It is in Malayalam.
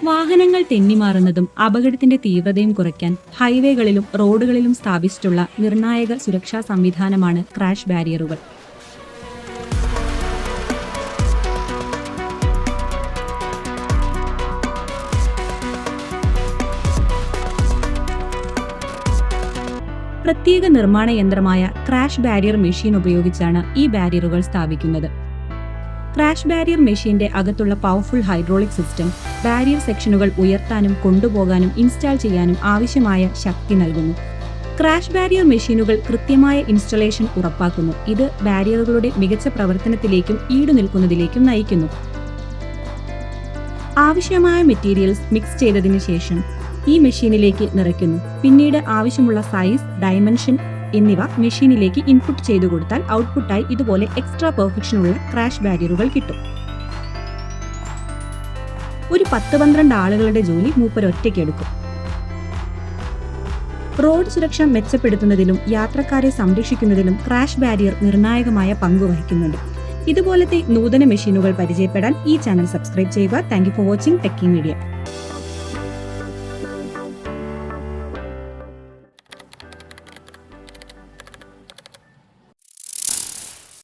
വാഹനങ്ങൾ തെന്നിമാറുന്നതും അപകടത്തിന്റെ തീവ്രതയും കുറയ്ക്കാൻ ഹൈവേകളിലും റോഡുകളിലും സ്ഥാപിച്ചിട്ടുള്ള നിർണായക സുരക്ഷാ സംവിധാനമാണ് ക്രാഷ് ബാരിയറുകൾ. പ്രത്യേക നിർമ്മാണ യന്ത്രമായ ക്രാഷ് ബാരിയർ മെഷീൻ ഉപയോഗിച്ചാണ് ഈ ബാരിയറുകൾ സ്ഥാപിക്കുന്നത്. ക്രാഷ് ബാരിയർ മെഷീന്റെ അകത്തുള്ള പവർഫുൾ ഹൈഡ്രോളിക് സിസ്റ്റം ബാരിയർ സെക്ഷനുകൾ ഉയർത്താനും കൊണ്ടുപോകാനും ഇൻസ്റ്റാൾ ചെയ്യാനും ആവശ്യമായ ശക്തി നൽകുന്നു. ക്രാഷ് ബാരിയർ മെഷീനുകൾ കൃത്യമായ ഇൻസ്റ്റലേഷൻ ഉറപ്പാക്കുന്നു. ഇത് ബാരിയറുകളുടെ മികച്ച പ്രവർത്തനത്തിലേക്കും ഈടുനിൽക്കുന്നതിലേക്കും നയിക്കുന്നു. ആവശ്യമായ മെറ്റീരിയൽസ് മിക്സ് ചെയ്തതിനു ശേഷം ഈ മെഷീനിലേക്ക് നിറയ്ക്കുന്നു. പിന്നീട് ആവശ്യമുള്ള സൈസ്, ഡയമെൻഷൻ എന്നിവ മെഷീനിലേക്ക് ഇൻപുട്ട് ചെയ്തു കൊടുത്താൽ ഔട്ട്പുട്ടായി ഇതുപോലെ എക്സ്ട്രാ പെർഫെക്ഷനുള്ള ക്രാഷ് ബാരിയറുകൾ കിട്ടും. ഒരു 10-12 ആളുകളുടെ ജോലി മൂപ്പരൊറ്റയ്ക്ക് എടുക്കും. റോഡ് സുരക്ഷ മെച്ചപ്പെടുത്തുന്നതിലും യാത്രക്കാരെ സംരക്ഷിക്കുന്നതിലും ക്രാഷ് ബാരിയർ നിർണായകമായ പങ്ക് വഹിക്കുന്നുണ്ട്. ഇതുപോലത്തെ നൂതന മെഷീനുകൾ പരിചയപ്പെടാൻ ഈ ചാനൽ സബ്സ്ക്രൈബ് ചെയ്യുക. Thank you for watching techie media.